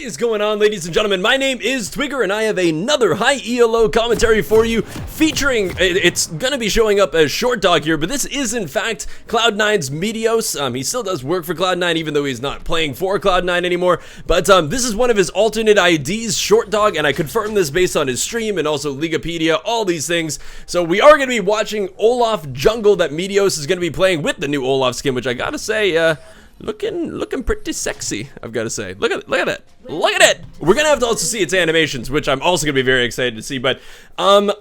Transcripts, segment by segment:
Is going on, ladies and gentlemen? My name is Twigger and I have another high ELO commentary for you featuring, it's gonna be showing up as Short Dog here, but this is in fact Cloud9's Meteos. He still does work for Cloud9 even though he's not playing for Cloud9 anymore, but this is one of his alternate IDs, Short Dog, and I confirmed this based on his stream and also Ligapedia, all these things. So we are gonna be watching Olaf jungle that Meteos is gonna be playing with the new Olaf skin, which I gotta say, looking pretty sexy, I've got to say. Look at it. Look at it. We're gonna have to also see its animations, which I'm also gonna be very excited to see. But I'm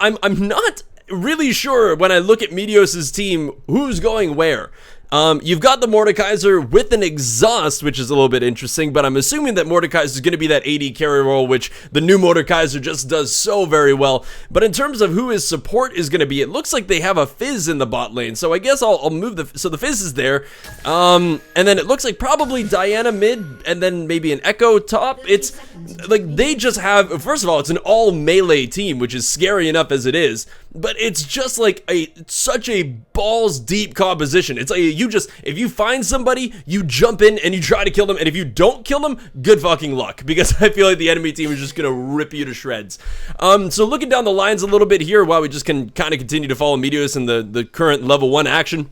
not really sure when I look at Meteos' team who's going where. You've got the Mordekaiser with an exhaust, which is a little bit interesting, but I'm assuming that Mordekaiser is going to be that AD carry role, which the new Mordekaiser just does so very well. But in terms of who his support is going to be, it looks like they have a Fizz in the bot lane, so I guess I'll move so the Fizz is there, and then it looks like probably Diana mid, and then maybe an Echo top. It's like they just have, first of all, it's an all melee team, which is scary enough as it is, but it's just like such a balls deep composition. It's like if you find somebody, you jump in and you try to kill them, and if you don't kill them, good fucking luck, because I feel like the enemy team is just gonna rip you to shreds. So looking down the lines a little bit here while we just can kind of continue to follow Meteos in the current level 1 action.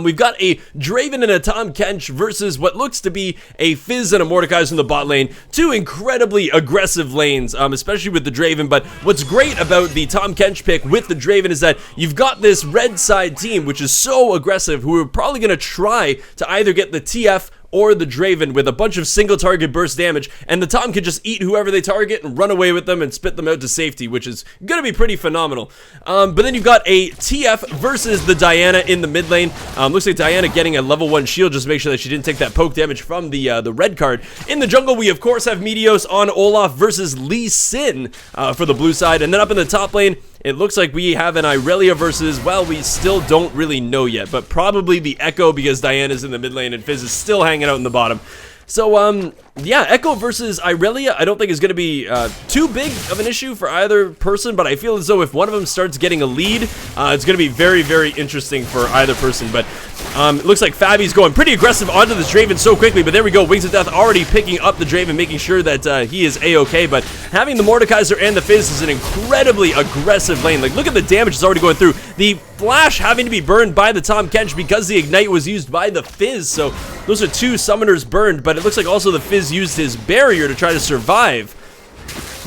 We've got a Draven and a Tahm Kench versus what looks to be a Fizz and a Mordekaiser in the bot lane. Two incredibly aggressive lanes, especially with the Draven. But what's great about the Tahm Kench pick with the Draven is that you've got this red side team, which is so aggressive, who are probably going to try to either get the TF or the Draven with a bunch of single target burst damage, and the Tahm can just eat whoever they target and run away with them and spit them out to safety, which is gonna be pretty phenomenal. But then you've got a TF versus the Diana in the mid lane. Looks like Diana getting a level 1 shield just to make sure that she didn't take that poke damage from the red card. In the jungle, we of course have Meteos on Olaf versus Lee Sin for the blue side, and then up in the top lane, it looks like we have an Irelia versus, well, we still don't really know yet, but probably the Echo because Diana's in the mid lane and Fizz is still hanging out in the bottom. So, yeah, Echo versus Irelia I don't think is going to be too big of an issue for either person, but I feel as though if one of them starts getting a lead, it's going to be very, very interesting for either person. But it looks like Fabi's going pretty aggressive onto this Draven so quickly, but there we go, Wings of Death already picking up the Draven, making sure that he is A-okay, but having the Mordekaiser and the Fizz is an incredibly aggressive lane. Like, look at the damage it's already going through. The Flash having to be burned by the Tahm Kench because the Ignite was used by the Fizz, so those are 2 summoners burned, but it looks like also the Fizz used his barrier to try to survive.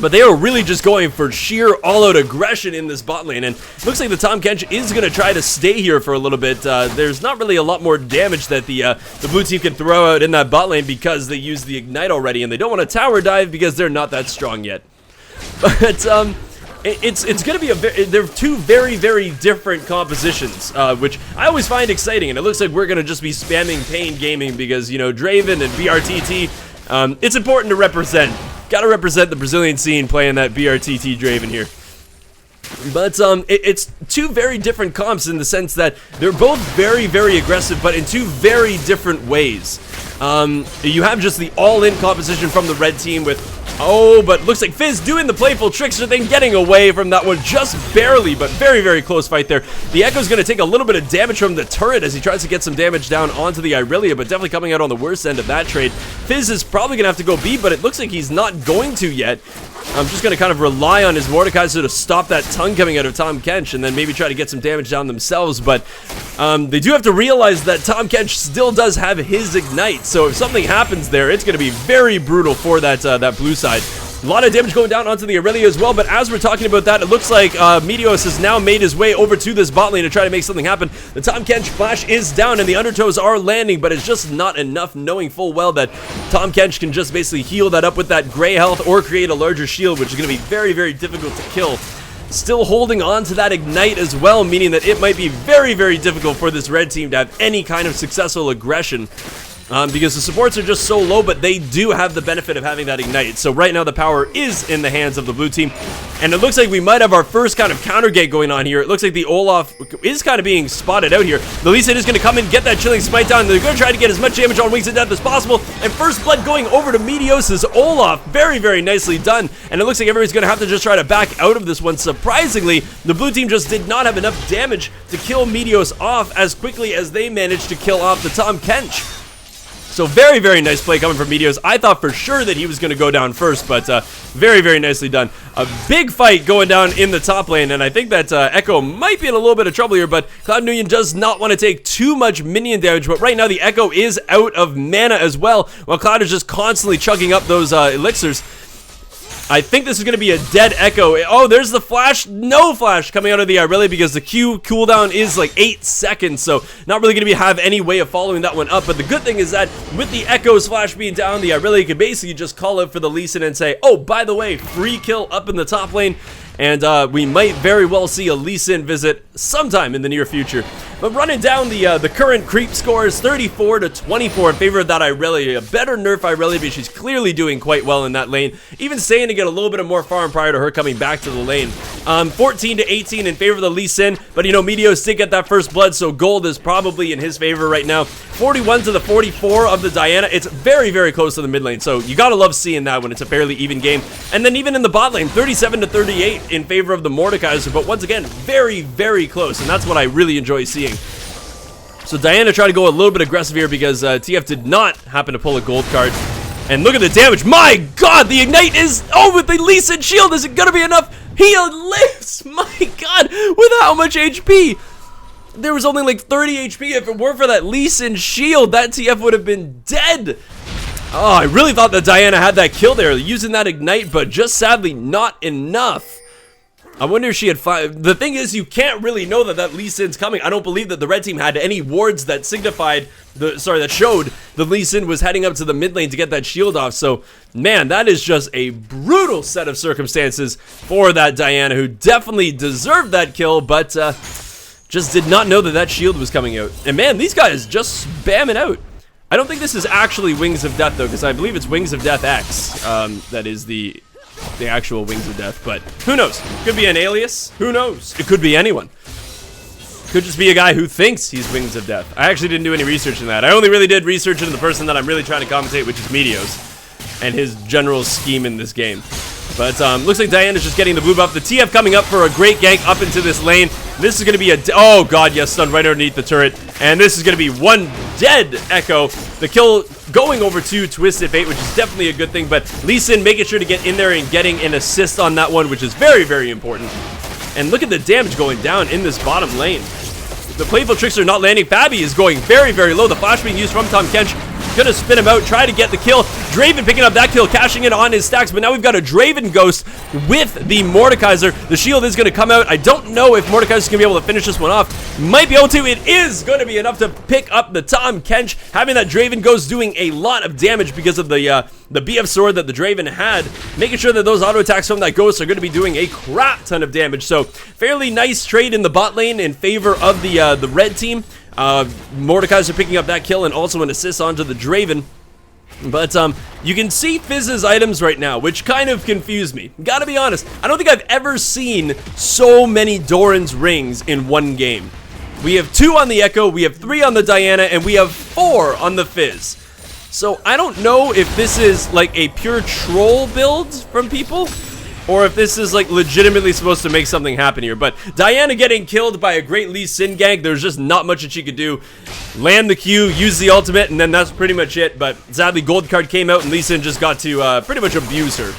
But they are really just going for sheer all-out aggression in this bot lane, and it looks like the Tahm Kench is going to try to stay here for a little bit. There's not really a lot more damage that the blue team can throw out in that bot lane because they used the Ignite already, and they don't want to tower dive because they're not that strong yet. But it's going to be they're 2 very, very different compositions, which I always find exciting, and it looks like we're going to just be spamming Pain Gaming because, you know, Draven and BRTT, it's important to represent. Gotta represent the Brazilian scene playing that BRTT Draven here. But it's 2 very different comps in the sense that they're both very, very aggressive, but in 2 very different ways. You have just the all-in composition from the red team with, but looks like Fizz doing the playful trickster thing, getting away from that one just barely, but very, very close fight there. The Echo's going to take a little bit of damage from the turret as he tries to get some damage down onto the Irelia, but definitely coming out on the worst end of that trade. Fizz is probably going to have to go B, but it looks like he's not going to yet. I'm just going to kind of rely on his Mordekaiser to stop that tongue coming out of Tahm Kench and then maybe try to get some damage down themselves, but they do have to realize that Tahm Kench still does have his Ignite, so if something happens there, it's going to be very brutal for that blue side. A lot of damage going down onto the Irelia as well, but as we're talking about that, it looks like Meteos has now made his way over to this bot lane to try to make something happen. The Tahm Kench flash is down and the undertows are landing, but it's just not enough, knowing full well that Tahm Kench can just basically heal that up with that gray health or create a larger shield, which is going to be very, very difficult to kill. Still holding on to that Ignite as well, meaning that it might be very, very difficult for this red team to have any kind of successful aggression. Because the supports are just so low, but they do have the benefit of having that Ignite. So right now the power is in the hands of the blue team, and it looks like we might have our first kind of counter gate going on here. It looks like the Olaf is kind of being spotted out here. The Lee Sin is going to come in, get that chilling smite down. They're going to try to get as much damage on Wings of Death as possible, and first blood going over to Meteos' Olaf. Very, very nicely done, and it looks like everybody's going to have to just try to back out of this one. Surprisingly, the blue team just did not have enough damage to kill Meteos off as quickly as they managed to kill off the Tahm Kench. So very, very nice play coming from Meteos. I thought for sure that he was going to go down first, but very, very nicely done. A big fight going down in the top lane, and I think that Echo might be in a little bit of trouble here, but Cloud Union does not want to take too much minion damage, but right now the Echo is out of mana as well, while Cloud is just constantly chugging up those elixirs. I think this is going to be a dead Echo. Oh, there's the flash. No flash coming out of the Irelia because the Q cooldown is like 8 seconds, so not really going to have any way of following that one up. But the good thing is that with the Echo's flash being down, the Irelia can basically just call out for the Lee Sin and say, oh, by the way, free kill up in the top lane. And we might very well see a Lee Sin visit sometime in the near future. But running down the current creep scores, 34 to 24 in favor of that Irelia. A better nerf Irelia, but she's clearly doing quite well in that lane. Even staying to get a little bit of more farm prior to her coming back to the lane. 14 to 18 in favor of the Lee Sin, but you know, Meteos did get that first blood, so gold is probably in his favor right now. 41 to the 44 of the Diana. It's very, very close to the mid lane, so you gotta love seeing that when it's a fairly even game. And then even in the bot lane, 37 to 38 in favor of the Mordekaiser, but once again, very, very close, and that's what I really enjoy seeing. So Diana tried to go a little bit aggressive here because TF did not happen to pull a gold card. And look at the damage. My god, the ignite is... Oh, with the Lee Sin shield, is it gonna be enough? He lives! My god, with how much HP? There was only like 30 HP. If it weren't for that Lee Sin shield, that TF would have been dead. Oh, I really thought that Diana had that kill there, using that ignite, but just sadly not enough. I wonder if she had 5. The thing is, you can't really know that Lee Sin's coming. I don't believe that the red team had any wards that signified that showed the Lee Sin was heading up to the mid lane to get that shield off. So, man, that is just a brutal set of circumstances for that Diana, who definitely deserved that kill, but just did not know that shield was coming out. And man, these guys just spamming out. I don't think this is actually Wings of Death though, because I believe it's Wings of Death X. That is the actual Wings of Death, but who knows? Could be an alias. Who knows? It could be anyone. Could just be a guy who thinks he's Wings of Death. I actually didn't do any research in that. I only really did research into the person that I'm really trying to commentate, which is Meteos, and his general scheme in this game. But looks like Diana's just getting the blue buff. The TF coming up for a great gank up into this lane. This is going to be a... Oh, God, yes, stunned right underneath the turret. And this is going to be one dead Echo. The kill going over to Twisted Fate, which is definitely a good thing. But Lee Sin making sure to get in there and getting an assist on that one, which is very, very important. And look at the damage going down in this bottom lane. The Playful Trickster not landing. Fabi is going very, very low. The flash being used from Tom Kench. Gonna spin him out, try to get the kill. Draven picking up that kill, cashing in on his stacks, but now we've got a Draven Ghost with the Mordekaiser. The shield is gonna come out. I don't know if Mordekaiser's gonna be able to finish this one off. Might be able to. It is gonna be enough to pick up the Tom Kench. Having that Draven Ghost doing a lot of damage because of the BF sword that the Draven had, making sure that those auto attacks from that Ghost are gonna be doing a crap ton of damage. So fairly nice trade in the bot lane in favor of the red team. Mordekaiser picking up that kill and also an assist onto the Draven. But you can see Fizz's items right now, which kind of confused me. Gotta be honest, I don't think I've ever seen so many Doran's rings in one game. We have 2 on the Echo, we have 3 on the Diana, and we have 4 on the Fizz. So I don't know if this is like a pure troll build from people, or if this is like legitimately supposed to make something happen here. But Diana getting killed by a great Lee Sin gank, there's just not much that she could do. Land the Q, use the ultimate, and then that's pretty much it. But sadly, gold card came out and Lee Sin just got to pretty much abuse her.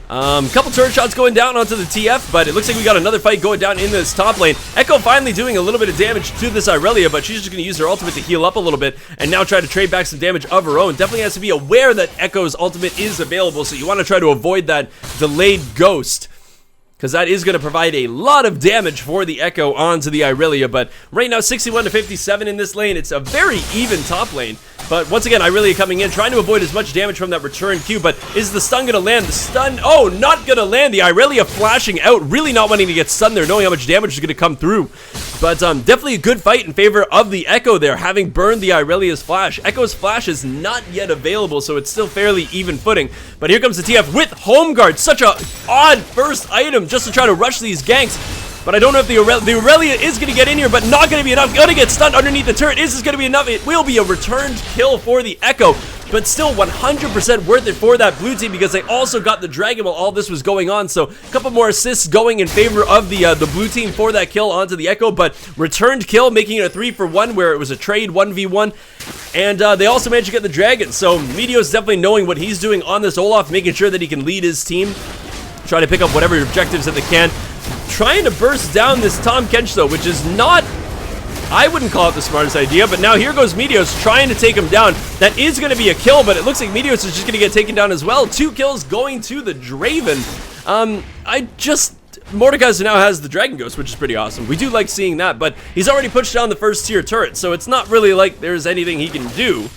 Couple turret shots going down onto the TF, but it looks like we got another fight going down in this top lane. Echo finally doing a little bit of damage to this Irelia, but she's just going to use her ultimate to heal up a little bit and now try to trade back some damage of her own. Definitely has to be aware that Echo's ultimate is available, so you want to try to avoid that delayed ghost, because that is going to provide a lot of damage for the Echo onto the Irelia. But right now, 61 to 57 in this lane. It's a very even top lane. But once again, Irelia coming in, trying to avoid as much damage from that return Q. But is the stun going to land? The stun, oh, not going to land. The Irelia flashing out, really not wanting to get stunned there, knowing how much damage is going to come through. But definitely a good fight in favor of the Echo there, having burned the Irelia's flash. Echo's flash is not yet available, so it's still fairly even footing. But here comes the TF with Home Guard. Such a odd first item just to try to rush these ganks. But I don't know if the Irelia is going to get in here, but not going to be enough. Going to get stunned underneath the turret. Is this going to be enough? It will be a returned kill for the Echo, but still 100% worth it for that blue team because they also got the dragon while all this was going on. So a couple more assists going in favor of the blue team for that kill onto the Echo, but returned kill, making it a 3-for-1 where it was a trade 1v1. And they also managed to get the dragon. So Meteos definitely knowing what he's doing on this Olaf, making sure that he can lead his team, try to pick up whatever objectives that they can. Trying to burst down this Tahm Kench though, which is not, I wouldn't call it the smartest idea, but now here goes Meteos trying to take him down. That is going to be a kill, but it looks like Meteos is just going to get taken down as well. 2 kills going to the Draven. Mordekaiser now has the Dragon Ghost, which is pretty awesome. We do like seeing that, but he's already pushed down the first tier turret, so it's not really like there's anything he can do.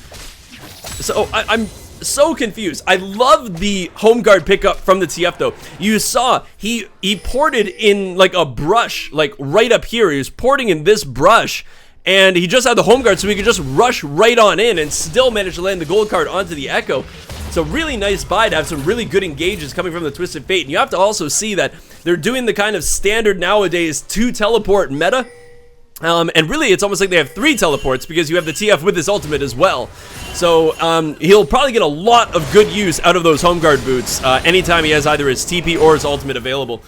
So I'm so confused. I love the home guard pickup from the TF though. You saw he ported in like a brush, like right up here. He was porting in this brush, and he just had the home guard so he could just rush right on in and still manage to land the gold card onto the Echo. So really nice buy to have some really good engages coming from the Twisted Fate. And you have to also see that they're doing the kind of standard nowadays 2 teleport meta. And really it's almost like they have 3 teleports because you have the TF with his ultimate as well. So he'll probably get a lot of good use out of those home guard boots anytime he has either his TP or his ultimate available.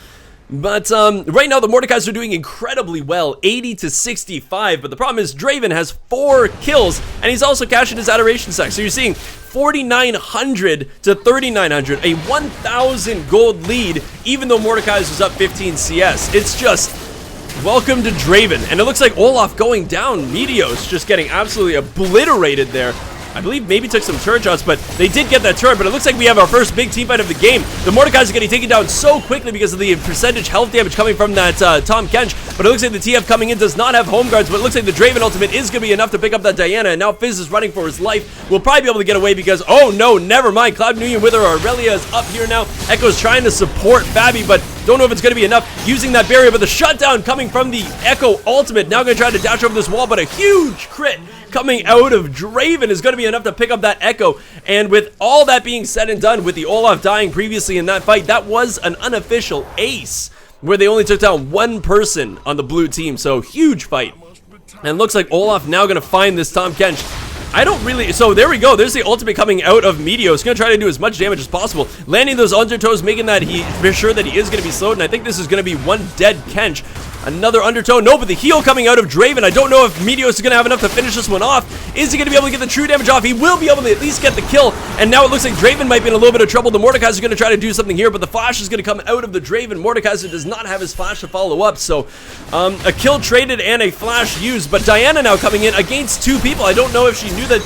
But right now the Mordekaiser are doing incredibly well, 80 to 65, but the problem is Draven has 4 kills, and he's also cashing his Adoration Sack. So you're seeing 4,900 to 3,900, a 1,000 gold lead, even though Mordekaiser was up 15 CS. It's just, welcome to Draven. And it looks like Olaf going down, Meteos just getting absolutely obliterated there. I believe maybe took some turret shots, but they did get that turret. But it looks like we have our first big team fight of the game. The Mordekaiser are getting taken down so quickly because of the percentage health damage coming from that Tahm Kench. But it looks like the TF coming in does not have home guards, but it looks like the Draven ultimate is going to be enough to pick up that Diana. And now Fizz is running for his life. We'll probably be able to get away because, oh no, never mind. Cloud Union with her Aurelia is up here now. Echo's trying to support Fabi, but don't know if it's going to be enough using that barrier. But the shutdown coming from the Echo ultimate. Now going to try to dash over this wall, but a huge crit coming out of Draven is going to be enough to pick up that Echo. And with all that being said and done, with the Olaf dying previously in that fight, that was an unofficial ace where they only took down 1 person on the blue team. So huge fight. And looks like Olaf now going to find this Tahm Kench. I don't really, so there we go. There's the ultimate coming out of Meteos. Going to try to do as much damage as possible. Landing those undertows, making that for sure that he is going to be slowed. And I think this is going to be 1 dead Kench. Another undertow. No, but the heal coming out of Draven. I don't know if Meteos is going to have enough to finish this one off. Is he going to be able to get the true damage off? He will be able to at least get the kill. And now it looks like Draven might be in a little bit of trouble. The Mordekaiser is going to try to do something here, but the flash is going to come out of the Draven. Mordekaiser does not have his flash to follow up. So a kill traded and a flash used. But Diana now coming in against 2 people. I don't know if she knew that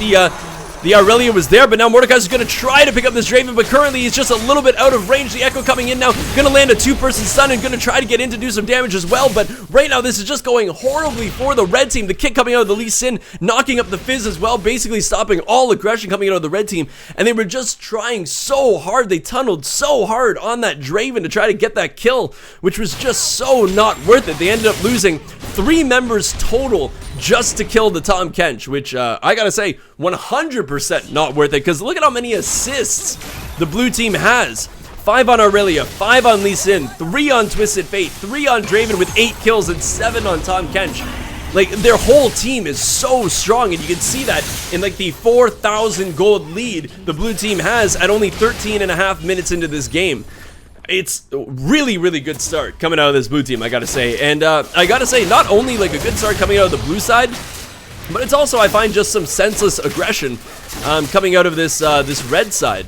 the Aurelia was there, but now Mordekaiser is going to try to pick up this Draven, but currently he's just a little bit out of range. The Echo coming in now, going to land a 2-person stun and going to try to get in to do some damage as well, but right now this is just going horribly for the red team. The kick coming out of the Lee Sin, knocking up the Fizz as well, basically stopping all aggression coming out of the red team, and they were just trying so hard. They tunneled so hard on that Draven to try to get that kill, which was just so not worth it. They ended up losing 3 members total just to kill the Tahm Kench, which I gotta say, 100% not worth it, because look at how many assists the blue team has. 5 on Aurelia, 5 on Lee Sin, 3 on Twisted Fate, 3 on Draven with 8 kills, and 7 on Tahm Kench. Like, their whole team is so strong, and you can see that in like the 4,000 gold lead the blue team has at only 13.5 minutes into this game. It's a really, really good start coming out of this blue team, I gotta say. And I gotta say, not only like a good start coming out of the blue side, but it's also, I find, just some senseless aggression coming out of this this red side.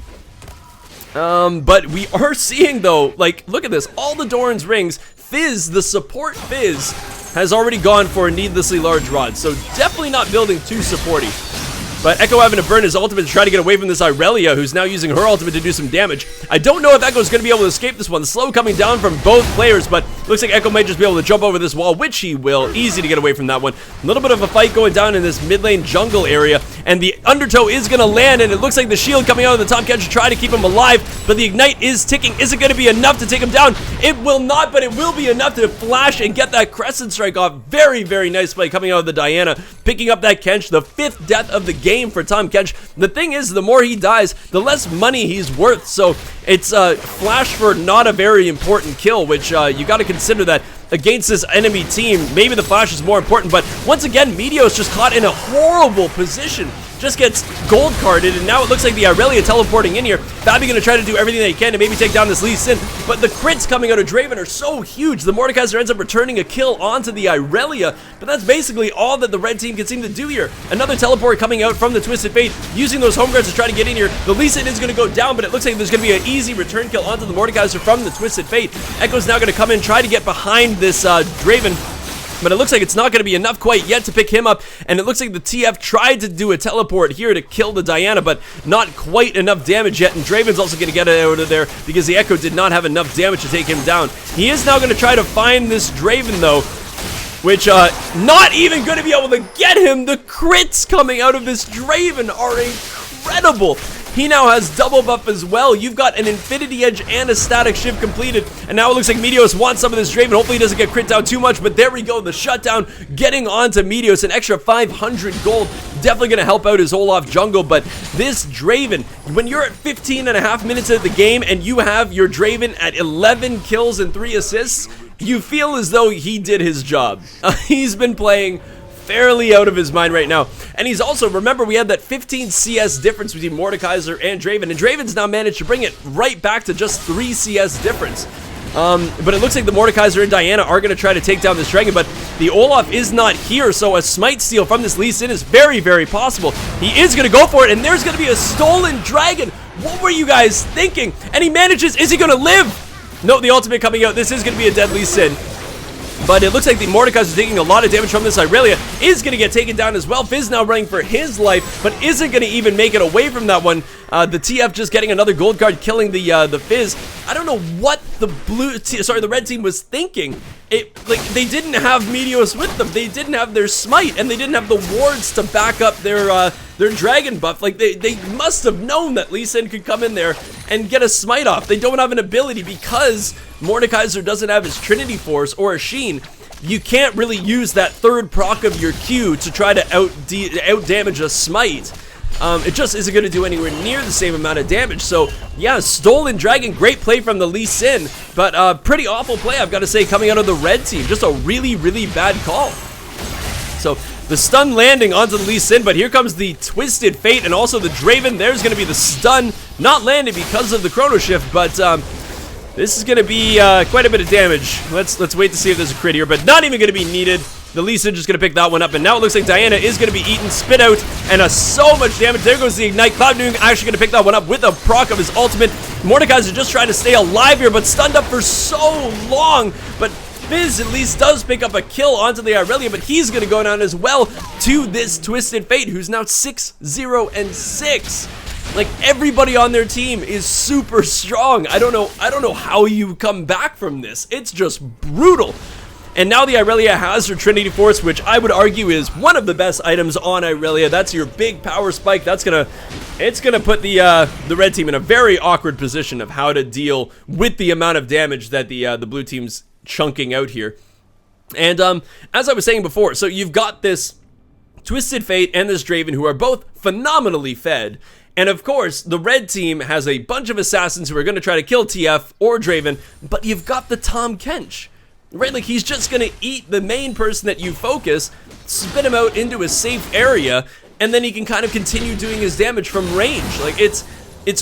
But we are seeing, though, like, look at this. All the Doran's rings, Fizz, the support Fizz, has already gone for a needlessly large rod. So definitely not building too supporty. But Echo having to burn his ultimate to try to get away from this Aurelia, who's now using her ultimate to do some damage. I don't know if Echo's going to be able to escape this one. The slow coming down from both players, but looks like Echo might just be able to jump over this wall, which he will. Easy to get away from that one. A little bit of a fight going down in this mid lane jungle area, and the undertow is going to land, and it looks like the shield coming out of the Tahm Kench to try to keep him alive, but the ignite is ticking. Is it going to be enough to take him down? It will not, but it will be enough to flash and get that Crescent Strike off. Very, very nice play coming out of the Diana, picking up that Kench, the 5th death of the game for Tahm Kench. The thing is, the more he dies, the less money he's worth, so it's a flash for not a very important kill, which you got to consider that against this enemy team. Maybe the flash is more important, but once again, Meteos just caught in a horrible position just gets gold carded, and now it looks like the Irelia teleporting in here. Fabi gonna try to do everything they can to maybe take down this Lee Sin, but the crits coming out of Draven are so huge. The Mordekaiser ends up returning a kill onto the Irelia, but that's basically all that the red team can seem to do here. Another teleport coming out from the Twisted Fate, using those home guards to try to get in here. The Lee Sin is gonna go down, but it looks like there's gonna be an easy return kill onto the Mordekaiser from the Twisted Fate. Echo's now gonna come in, try to get behind this Draven, but it looks like it's not going to be enough quite yet to pick him up, and it looks like the TF tried to do a teleport here to kill the Diana, but not quite enough damage yet, and Draven's also going to get out of there because the Echo did not have enough damage to take him down. He is now going to try to find this Draven, though, which, not even going to be able to get him. The crits coming out of this Draven are incredible. He now has double buff as well. You've got an Infinity Edge and a Static Shift completed, and now it looks like Meteos wants some of this Draven. Hopefully he doesn't get crit down too much, but there we go. The shutdown getting onto Meteos. An extra 500 gold. Definitely going to help out his Olaf jungle, but this Draven, when you're at 15.5 minutes of the game and you have your Draven at 11 kills and 3 assists, you feel as though he did his job. He's been playing fairly out of his mind right now. And he's also, remember, we had that 15 CS difference between Mordekaiser and Draven, and Draven's now managed to bring it right back to just 3 CS difference. But it looks like the Mordekaiser and Diana are going to try to take down this dragon, but the Olaf is not here, so a smite steal from this Lee Sin is very, very possible. He is going to go for it, and there's going to be a stolen dragon. What were you guys thinking? And he manages, is he going to live? No, the ultimate coming out. This is going to be a dead Lee Sin. But it looks like the Mordekaiser is taking a lot of damage from this. Irelia is going to get taken down as well. Fizz now running for his life, but isn't going to even make it away from that one. The TF just getting another gold card, killing the Fizz. I don't know what the red team was thinking. Like, they didn't have Meteos with them. They didn't have their smite, and they didn't have the wards to back up their dragon buff. Like, they must have known that Lee Sin could come in there and get a smite off. They don't have an ability because Mordekaiser doesn't have his Trinity Force or a Sheen. You can't really use that third proc of your Q to try to out damage a smite. It just isn't going to do anywhere near the same amount of damage. So yeah, stolen dragon, great play from the Lee Sin, but pretty awful play, I've got to say, coming out of the red team. Just a really, really bad call. So the stun landing onto the Lee Sin, but here comes the Twisted Fate and also the Draven. There's going to be the stun, not landed because of the Chrono Shift, but this is going to be quite a bit of damage. Let's wait to see if there's a crit here, but not even going to be needed. The Lee Sin just going to pick that one up, and now it looks like Diana is going to be eaten, spit out, and so much damage. There goes the Ignite. Cloud Noon actually going to pick that one up with a proc of his ultimate. Mordekaiser just trying to stay alive here, but stunned up for so long, but Fizz at least does pick up a kill onto the Irelia, but he's going to go down as well to this Twisted Fate, who's now 6-0-6. Like, everybody on their team is super strong. I don't know how you come back from this. It's just brutal. And now the Irelia has her Trinity Force, which I would argue is one of the best items on Irelia. That's your big power spike. It's gonna put the red team in a very awkward position of how to deal with the amount of damage that the blue team's chunking out here. And as I was saying before, so you've got this Twisted Fate and this Draven, who are both phenomenally fed. And of course, the red team has a bunch of assassins who are going to try to kill TF or Draven, but you've got the Tahm Kench. Right, like, he's just gonna eat the main person that you focus, spit him out into a safe area, and then he can kind of continue doing his damage from range. Like, it's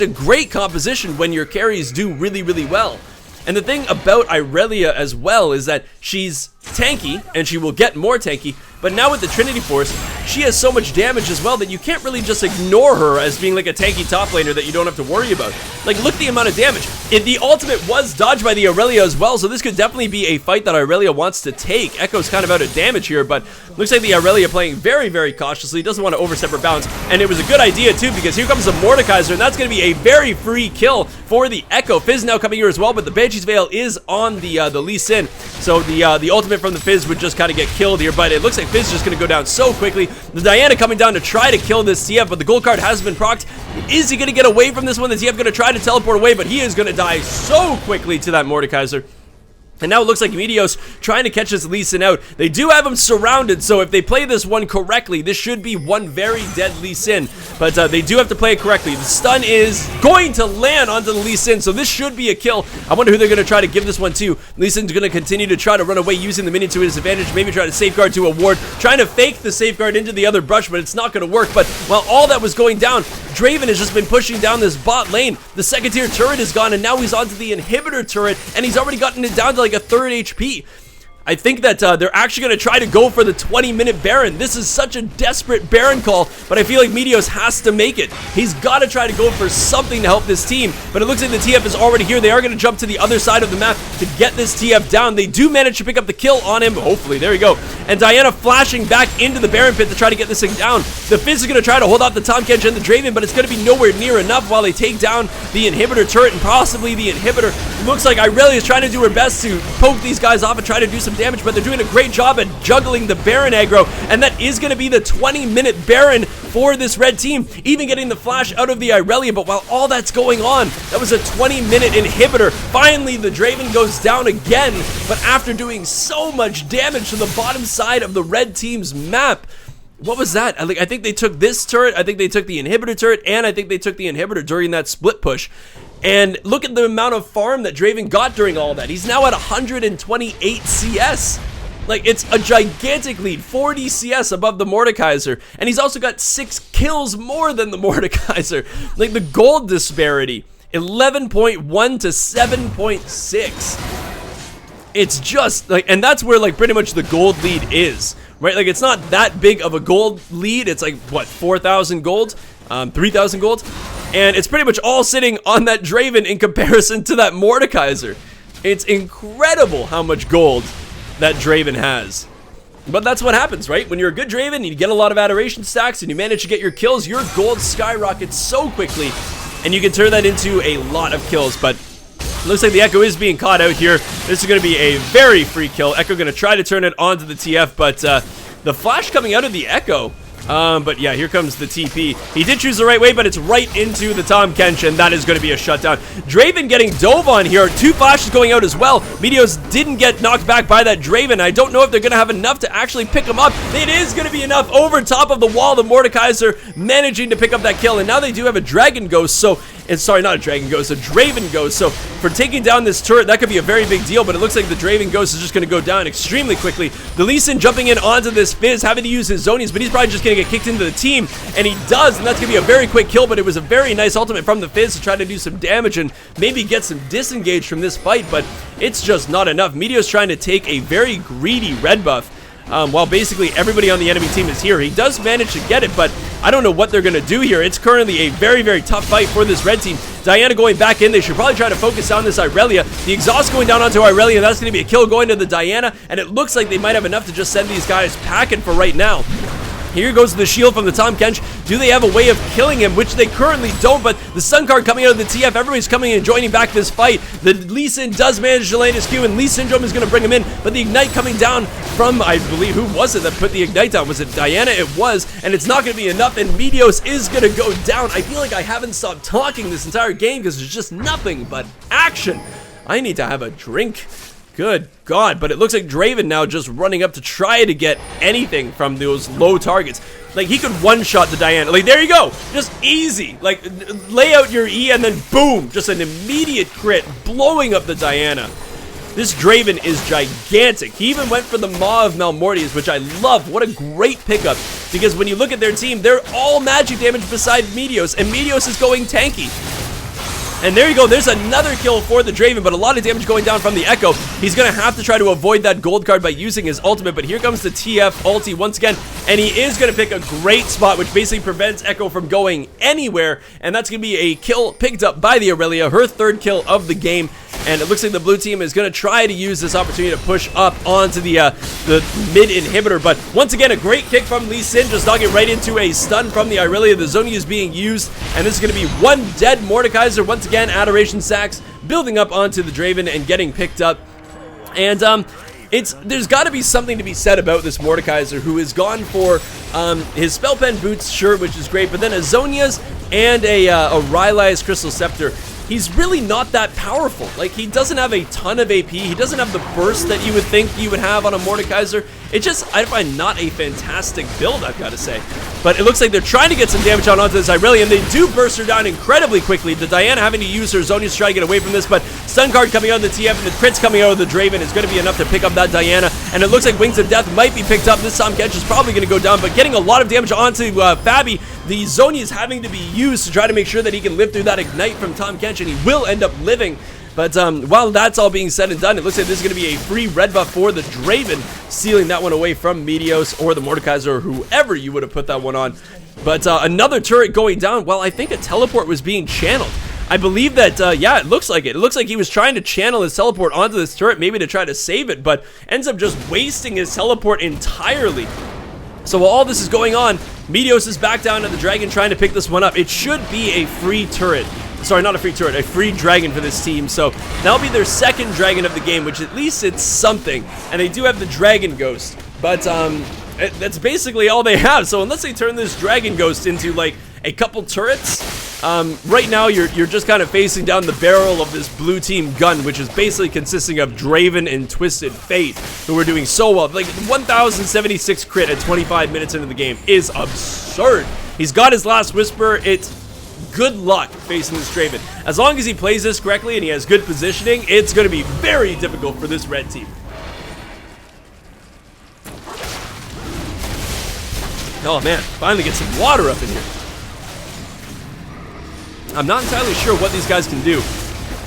a great composition when your carries do really, really well. And the thing about Irelia as well is that she's tanky, and she will get more tanky, but now with the Trinity Force, she has so much damage as well that you can't really just ignore her as being like a tanky top laner that you don't have to worry about. Like, look at the amount of damage. The ultimate was dodged by the Irelia as well, so this could definitely be a fight that Irelia wants to take. Echo's kind of out of damage here, but looks like the Irelia playing very, very cautiously, doesn't want to overstep her bounds, and it was a good idea too, because here comes the Mordekaiser, and that's going to be a very free kill for the Echo. Fizz now coming here as well, but the Banshee's Veil is on the Lee Sin, so the ultimate from the Fizz would just kind of get killed here, but it looks like Fizz is just going to go down so quickly. The Diana coming down to try to kill this TF, but the gold card has been procced. Is he going to get away from this one? The TF going to try to teleport away, but he is going to die so quickly to that Mordekaiser. And now it looks like Meteos trying to catch this Lee Sin out. They do have him surrounded, so if they play this one correctly, this should be one very dead Lee Sin. But they do have to play it correctly. The stun is going to land onto the Lee Sin, so this should be a kill. I wonder who they're going to try to give this one to. Lee Sin's going to continue to try to run away using the minion to his advantage, maybe try to safeguard to a ward, trying to fake the safeguard into the other brush, but it's not going to work. But while all that was going down, Draven has just been pushing down this bot lane. The second tier turret is gone, and now he's onto the inhibitor turret, and he's already gotten it down to like a third HP. I think that they're actually going to try to go for the 20-minute Baron. This is such a desperate Baron call, but I feel like Meteos has to make it. He's got to try to go for something to help this team, but it looks like the TF is already here. They are going to jump to the other side of the map to get this TF down. They do manage to pick up the kill on him, hopefully. There we go. And Diana flashing back into the Baron pit to try to get this thing down. The Fizz is going to try to hold off the Tahm Kench and the Draven, but it's going to be nowhere near enough while they take down the inhibitor turret and possibly the inhibitor. It looks like Irelia is trying to do her best to poke these guys off and try to do some damage, but they're doing a great job at juggling the Baron aggro, and that is going to be the 20-minute Baron for this red team, even getting the flash out of the Irelia. But while all that's going on, that was a 20-minute inhibitor. Finally, the Draven goes down again, but after doing so much damage to the bottom side of the red team's map. What was that? I think they took this turret, I think they took the inhibitor turret, and I think they took the inhibitor during that split push. And look at the amount of farm that Draven got during all that. He's now at 128 CS. Like, it's a gigantic lead, 40 CS above the Mordekaiser, and he's also got 6 kills more than the Mordekaiser. Like, the gold disparity, 11.1 to 7.6. It's just, like, and that's where, like, pretty much the gold lead is, right? Like, it's not that big of a gold lead. It's like, what, 4,000 gold? 3,000 gold? And it's pretty much all sitting on that Draven in comparison to that Mordekaiser. It's incredible how much gold that Draven has. But that's what happens, right? When you're a good Draven, you get a lot of adoration stacks and you manage to get your kills, your gold skyrockets so quickly, and you can turn that into a lot of kills. But looks like the Echo is being caught out here. This is going to be a very free kill. Echo going to try to turn it onto the TF, but the flash coming out of the Echo. But yeah, here comes the TP. He did choose the right way, but it's right into the Tahm Kench, and that is going to be a shutdown. Draven getting dove on here. 2 flashes going out as well. Meteos didn't get knocked back by that Draven. I don't know if they're going to have enough to actually pick him up. It is going to be enough over top of the wall. The Mordekaiser managing to pick up that kill, and now they do have a Dragon Ghost, so... And sorry, not a Dragon Ghost, a Draven Ghost. So for taking down this turret, that could be a very big deal, but it looks like the Draven Ghost is just going to go down extremely quickly. The Lee Sin jumping in onto this Fizz, having to use his Zonies, but he's probably just going to get kicked into the team, and he does, and that's going to be a very quick kill, but it was a very nice ultimate from the Fizz to try to do some damage and maybe get some disengage from this fight, but it's just not enough. Meteos trying to take a very greedy red buff. While basically everybody on the enemy team is here. He does manage to get it, but I don't know what they're going to do here. It's currently a very, very tough fight for this red team. Diana going back in. They should probably try to focus on this Irelia. The exhaust going down onto Irelia. That's going to be a kill going to the Diana, and it looks like they might have enough to just send these guys packing for right now. Here goes the shield from the Tahm Kench. Do they have a way of killing him? Which they currently don't, but the stun card coming out of the TF, everybody's coming and joining back this fight. The Lee Sin does manage to land his Q, and Lee Syndrome is going to bring him in, but the Ignite coming down from, I believe, who was it that put the Ignite down? Was it Diana? It was, and it's not going to be enough, and Meteos is going to go down. I feel like I haven't stopped talking this entire game because there's just nothing but action. I need to have a drink. Good God, but it looks like Draven now just running up to try to get anything from those low targets. Like, he could one-shot the Diana. Like, there you go. Just easy. Like, lay out your E and then boom. Just an immediate crit, blowing up the Diana. This Draven is gigantic. He even went for the Maw of Malmortius, which I love. What a great pickup. Because when you look at their team, they're all magic damage beside Meteos, and Meteos is going tanky. And there you go, there's another kill for the Draven, but a lot of damage going down from the Echo. He's going to have to try to avoid that gold card by using his ultimate, but here comes the TF ulti once again, and he is going to pick a great spot, which basically prevents Echo from going anywhere, and that's going to be a kill picked up by the Irelia, her 3rd kill of the game, and it looks like the blue team is going to try to use this opportunity to push up onto the mid inhibitor, but once again, a great kick from Lee Sin, just knocking right into a stun from the Irelia. The Zoni is being used, and this is going to be one dead Mordekaiser. Once again, adoration sacks building up onto the Draven and getting picked up, and there's got to be something to be said about this Mordekaiser, who has gone for his Spell Pen boots, sure, which is great, but then a Zonia's and a Rylai's Crystal Scepter. he's really not that powerful. Like, he doesn't have a ton of AP. He doesn't have the burst that you would think you would have on a Mordekaiser. It just, I find not a fantastic build, I've got to say. But it looks like they're trying to get some damage on onto this Irelia, they do burst her down incredibly quickly. The Diana having to use her Zonias to try to get away from this, but stun card coming out of the TF and the crits coming out of the Draven is going to be enough to pick up that Diana. And it looks like Wings of Death might be picked up. This Tahm Kench is probably going to go down, but getting a lot of damage onto Fabi. The Zhonya is having to be used to try to make sure that he can live through that ignite from Tahm Kench, and he will end up living. But while that's all being said and done, it looks like this is going to be a free red buff for the Draven, sealing that one away from Meteos or the Mordekaiser or whoever you would have put that one on. But another turret going down. Well, I think a teleport was being channeled. I believe that, yeah, it looks like it. It looks like he was trying to channel his teleport onto this turret, maybe to try to save it, but ends up just wasting his teleport entirely. So while all this is going on, Meteos is back down to the dragon trying to pick this one up. It should be a free turret. Sorry, not a free turret, a free dragon for this team. So that'll be their second dragon of the game, which at least it's something. And they do have the Dragon Ghost, but that's basically all they have. So unless they turn this Dragon Ghost into like a couple turrets, right now you're just kind of facing down the barrel of this blue team gun, which is basically consisting of Draven and Twisted Fate, who are doing so well. Like 1076 crit at 25 minutes into the game is absurd. He's got his last whisper. It's good luck facing this Draven. As long as he plays this correctly and he has good positioning, it's going to be very difficult for this red team. Oh man, finally get some water up in here. I'm not entirely sure what these guys can do.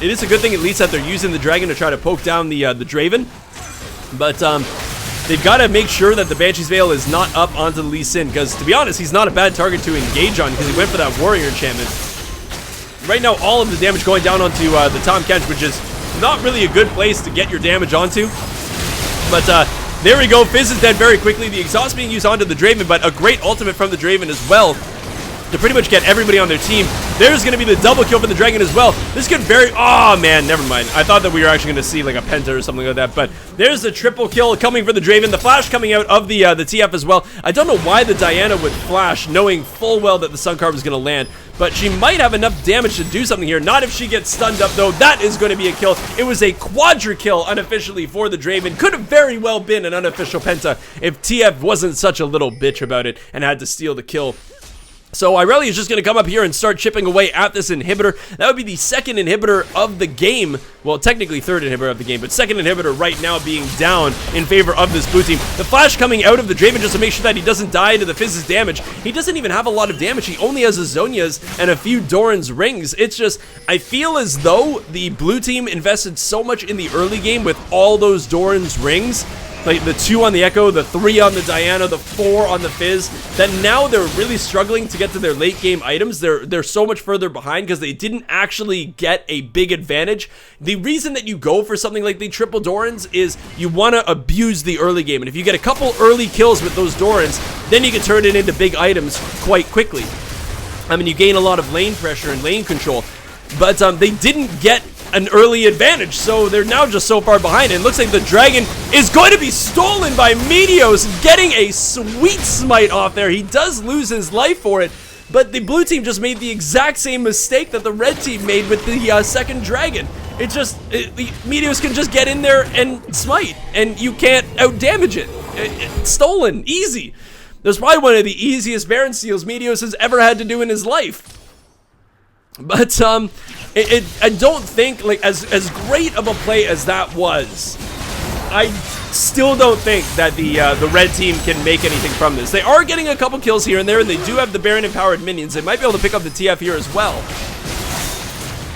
It is a good thing at least that they're using the dragon to try to poke down the Draven. But they've got to make sure that the Banshee's Veil is not up onto the Lee Sin, because to be honest, he's not a bad target to engage on because he went for that warrior enchantment. Right now, all of the damage going down onto the Tahm Kench, which is not really a good place to get your damage onto. But there we go, Fizz is dead very quickly. The exhaust being used onto the Draven, but a great ultimate from the Draven as well to pretty much get everybody on their team. There's going to be the double kill for the dragon as well. This could very... Oh, man, never mind. I thought that we were actually going to see like a penta or something like that, but there's the triple kill coming for the Draven. The flash coming out of the TF as well. I don't know why the Diana would flash, knowing full well that the Sun Card was going to land, but she might have enough damage to do something here. Not if she gets stunned up, though. That is going to be a kill. It was a quadra kill unofficially for the Draven. Could have very well been an unofficial penta if TF wasn't such a little bitch about it and had to steal the kill. So Irelia is just going to come up here and start chipping away at this inhibitor. That would be the second inhibitor of the game. Well, technically third inhibitor of the game, but second inhibitor right now being down in favor of this blue team. The flash coming out of the Draven just to make sure that he doesn't die to the Fizz's damage. He doesn't even have a lot of damage. He only has a Zhonya's and a few Doran's rings. It's just, I feel as though the blue team invested so much in the early game with all those Doran's rings, like the 2 on the Echo, the 3 on the Diana, the 4 on the Fizz, that now they're really struggling to get to their late game items. They're so much further behind because they didn't actually get a big advantage. The reason that you go for something like the triple Dorans is you want to abuse the early game, and if you get a couple early kills with those Dorans, then you can turn it into big items quite quickly. I mean, you gain a lot of lane pressure and lane control, but they didn't get an early advantage, so they're now just so far behind. And it looks like the dragon is going to be stolen by Meteos, getting a sweet smite off there. He does lose his life for it, but the blue team just made the exact same mistake that the red team made with the second dragon. It just, Meteos can just get in there and smite, and you can't out-damage it. It's stolen, easy. That's probably one of the easiest Baron steals Meteos has ever had to do in his life. But I don't think, like, as great of a play as that was, I still don't think that the red team can make anything from this. They are getting a couple kills here and there, and they do have the Baron empowered minions. They might be able to pick up the TF here as well.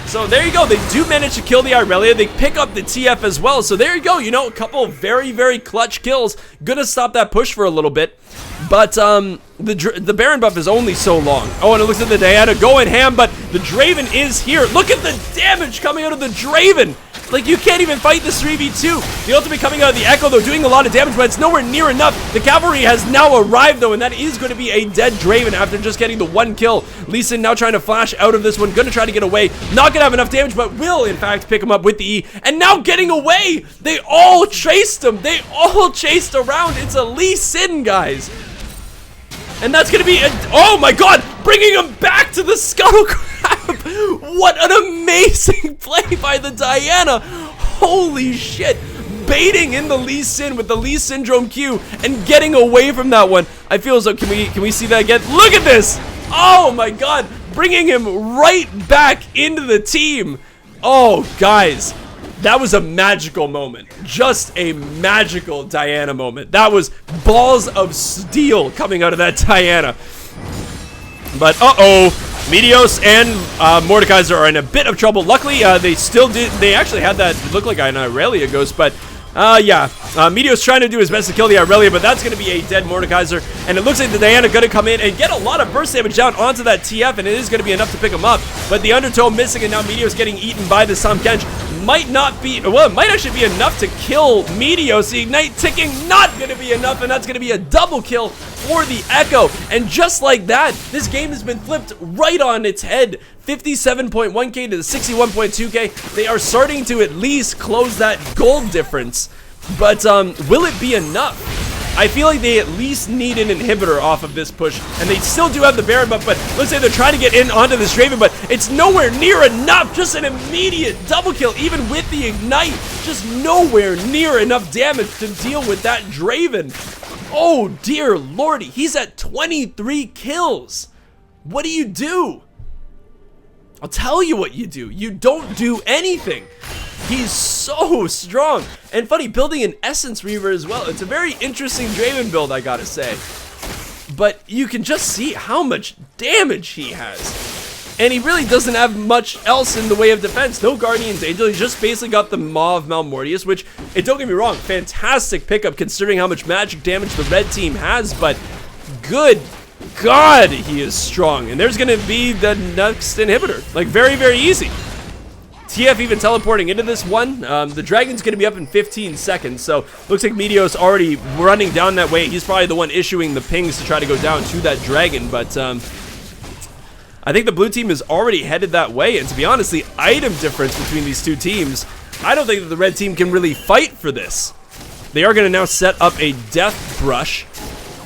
So there you go. They do manage to kill the Irelia. They pick up the TF as well. So there you go. You know, a couple very, very clutch kills. Gonna stop that push for a little bit. But the Baron buff is only so long. Oh, and it looks like the Diana going ham, but the Draven is here. Look at the damage coming out of the Draven. Like, you can't even fight this 3v2. The ultimate coming out of the Echo, though, doing a lot of damage, but it's nowhere near enough. The cavalry has now arrived, though, and that is going to be a dead Draven after just getting the one kill. Lee Sin now trying to flash out of this one, going to try to get away. Not going to have enough damage, but will, in fact, pick him up with the E. And now getting away. They all chased him. They all chased around. It's a Lee Sin, guys. And that's going to be, oh my god, bringing him back to the Scuttle Crab. What an amazing play by the Diana. Holy shit. Baiting in the Lee Sin with the Lee Syndrome Q and getting away from that one. I feel as though, can we see that again? Look at this. Oh my god. Bringing him right back into the team. Oh, guys. That was a magical moment. Just a magical Diana moment. That was balls of steel coming out of that Diana. But, Meteos and Mordekaiser are in a bit of trouble. Luckily, they actually had that look like an Irelia ghost, but yeah. Meteos trying to do his best to kill the Irelia, but that's going to be a dead Mordekaiser, and it looks like the Diana going to come in and get a lot of burst damage down onto that TF, and it is going to be enough to pick him up, but the Undertow missing, and now Meteos getting eaten by the Tahm Kench. Might not be, well, it might actually be enough to kill Meteos. The Ignite ticking not going to be enough, and that's going to be a double kill for the Echo. And just like that, this game has been flipped right on its head. 57.1k to the 61.2k. They are starting to at least close that gold difference. But will it be enough? I feel like they at least need an inhibitor off of this push, and they still do have the Baron buff, but looks like they're trying to get in onto this Draven, but it's nowhere near enough. Just an immediate double kill, even with the Ignite. Just nowhere near enough damage to deal with that Draven. Oh dear lordy, he's at 23 kills. What do you do? I'll tell you what you do. You don't do anything. He's so strong. And funny, building an Essence Reaver as well. It's a very interesting Draven build, I gotta say. But you can just see how much damage he has. And he really doesn't have much else in the way of defense. No Guardian's Angel. He just basically got the Maw of Malmortius, which, don't get me wrong, fantastic pickup considering how much magic damage the red team has. But good God, he is strong. And there's going to be the next inhibitor. Like, very, very easy. TF even teleporting into this one. The Dragon's going to be up in 15 seconds, so looks like Meteos already running down that way. He's probably the one issuing the pings to try to go down to that Dragon, but I think the blue team is already headed that way, and to be honest, the item difference between these two teams, I don't think that the red team can really fight for this. They are going to now set up a Death Brush.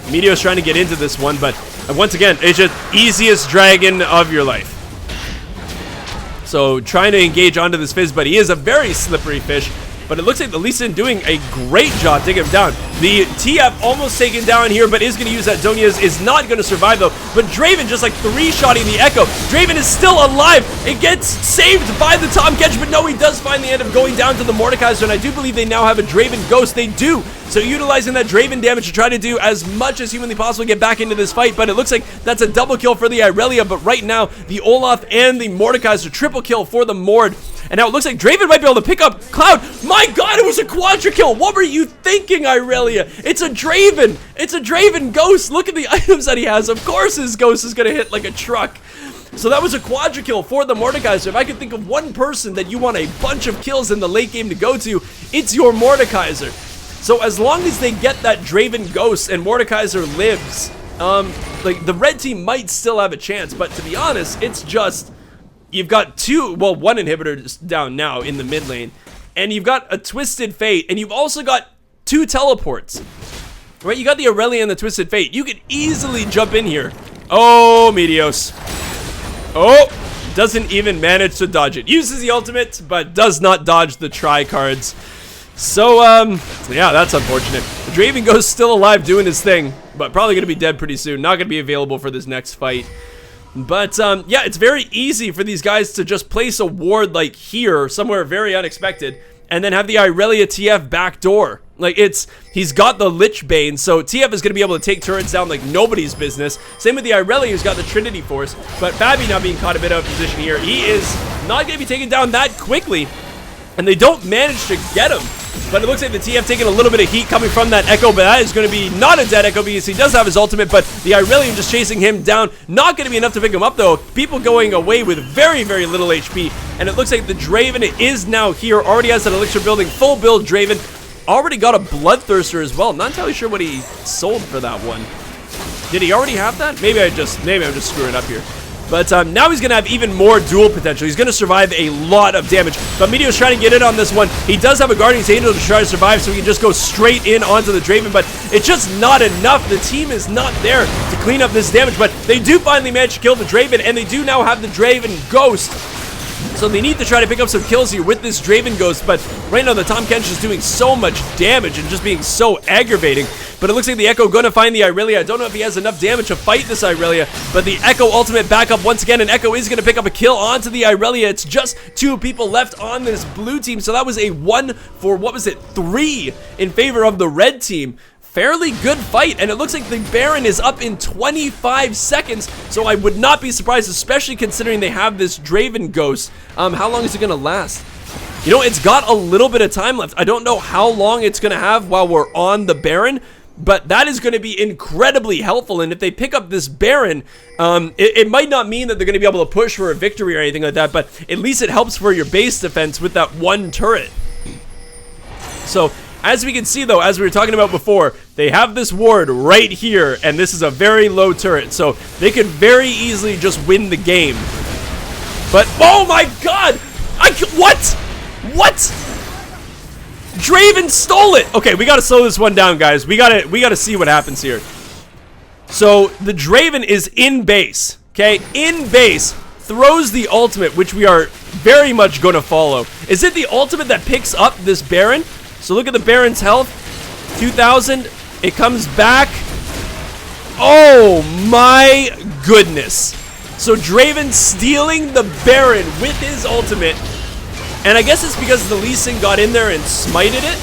Meteos trying to get into this one, but once again, it's just easiest Dragon of your life. So trying to engage onto this Fizz, but he is a very slippery fish. But it looks like the Lee Sin doing a great job taking him down. The TF almost taken down here, but is going to use that Donia's. Is not going to survive though. But Draven just like three-shotting the Echo. Draven is still alive. It gets saved by the Tahm Kench, but no, he does find the end of going down to the Mordekaiser, and I do believe they now have a Draven Ghost. They do. So utilizing that Draven damage to try to do as much as humanly possible to get back into this fight, but it looks like that's a double kill for the Irelia, but right now, the Olaf and the Mordekaiser, triple kill for the Mord. And now it looks like Draven might be able to pick up Cloud. My god, it was a quadra kill. What were you thinking, Irelia? It's a Draven. It's a Draven Ghost. Look at the items that he has. Of course his Ghost is going to hit like a truck. So that was a quadra kill for the Mordekaiser. If I could think of one person that you want a bunch of kills in the late game to go to, it's your Mordekaiser. So as long as they get that Draven Ghost and Mordekaiser lives, like the red team might still have a chance. But to be honest, it's just, you've got one inhibitor down now in the mid lane, and you've got a Twisted Fate, and you've also got two teleports. Right, you got the Irelia and the Twisted Fate. You could easily jump in here. Oh, Meteos. Oh, doesn't even manage to dodge it. Uses the ultimate, but does not dodge the tri-cards. So, yeah, that's unfortunate. The Draven Ghost still alive doing his thing, but probably going to be dead pretty soon. Not going to be available for this next fight. But, yeah, it's very easy for these guys to just place a ward like here, somewhere very unexpected, and then have the Irelia TF backdoor. Like, he's got the Lich Bane, so TF is going to be able to take turrets down like nobody's business. Same with the Irelia, who's got the Trinity Force, but Fabi now being caught a bit out of position here. He is not going to be taken down that quickly, and they don't manage to get him. But it looks like the TF taking a little bit of heat coming from that Echo, but that is going to be not a dead Echo because he does have his ultimate, but the Irelia just chasing him down. Not going to be enough to pick him up, though. People going away with very, very little HP, and it looks like the Draven is now here. Already has an Elixir building, full build Draven. Already got a Bloodthirster as well. Not entirely sure what he sold for that one. Did he already have that? Maybe I'm just screwing up here. But now he's going to have even more duel potential. He's going to survive a lot of damage. But Meteos trying to get in on this one. He does have a Guardian's Angel to try to survive, so he can just go straight in onto the Draven. But it's just not enough. The team is not there to clean up this damage. But they do finally manage to kill the Draven, and they do now have the Draven Ghost. So they need to try to pick up some kills here with this Draven Ghost, but right now the Tahm Kench is doing so much damage and just being so aggravating. But it looks like the Echo gonna find the Irelia. I don't know if he has enough damage to fight this Irelia, but the Echo ultimate back up once again, and Echo is gonna pick up a kill onto the Irelia. It's just 2 people left on this blue team, so that was a 1 for, what was it, 3 in favor of the red team. Fairly good fight, and it looks like the Baron is up in 25 seconds, so I would not be surprised, especially considering they have this Draven Ghost. How long is it gonna last? You know, it's got a little bit of time left. I don't know how long it's gonna have while we're on the Baron, but that is gonna be incredibly helpful, and if they pick up this Baron, it might not mean that they're gonna be able to push for a victory or anything like that, but at least it helps for your base defense with that 1 turret. So, as we can see though, as we were talking about before, they have this ward right here, and this is a very low turret, so they could very easily just win the game. But, oh my god! What? What? Draven stole it! Okay, we gotta slow this one down, guys. We gotta see what happens here. So, the Draven is in base, okay? In base, throws the ultimate, which we are very much gonna follow. Is it the ultimate that picks up this Baron? So look at the Baron's health, 2,000, it comes back. Oh my goodness. So Draven stealing the Baron with his ultimate, and I guess it's because the Lee Sin got in there and smited it.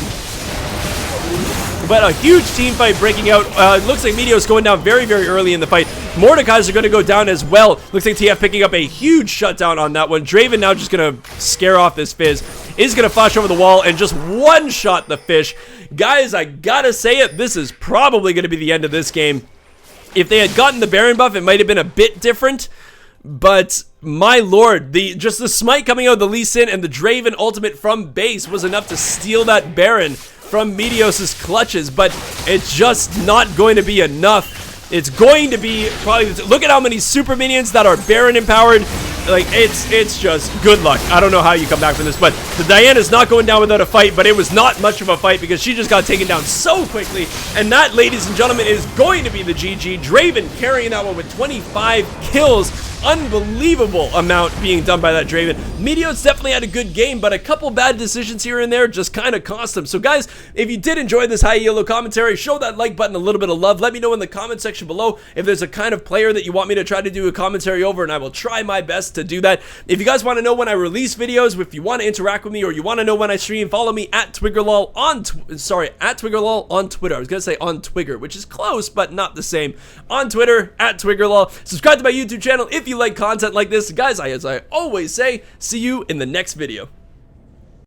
But a huge team fight breaking out. It looks like Meteos going down very, very early in the fight. Mordekaiser are going to go down as well. Looks like TF picking up a huge shutdown on that one. Draven now just going to scare off this Fizz. Is going to flash over the wall and just one-shot the fish. Guys, I gotta say it, this is probably going to be the end of this game. If they had gotten the Baron buff, it might have been a bit different. But my lord, just the smite coming out of the Lee Sin and the Draven ultimate from base was enough to steal that Baron from Meteos' clutches, but it's just not going to be enough. It's going to be probably, look at how many super minions that are Baron empowered. Like, it's just good luck. I don't know how you come back from this, but the Diana's not going down without a fight, but it was not much of a fight because she just got taken down so quickly, and that, ladies and gentlemen, is going to be the GG. Draven carrying that one with 25 kills. Unbelievable amount being done by that Draven. Meteos definitely had a good game, but a couple bad decisions here and there just kind of cost him. So guys, if you did enjoy this high ELO commentary, show that like button a little bit of love. Let me know in the comment section below if there's a kind of player that you want me to try to do a commentary over, and I will try my best to do that. If you guys want to know when I release videos, if you want to interact with me, or you want to know when I stream, follow me at Twiggerlol on Twiggerlol on Twitter. I was gonna say on Twigger, which is close but not the same. On Twitter at Twiggerlol. Subscribe to my YouTube channel if you like content like this. Guys, as I always say, see you in the next video.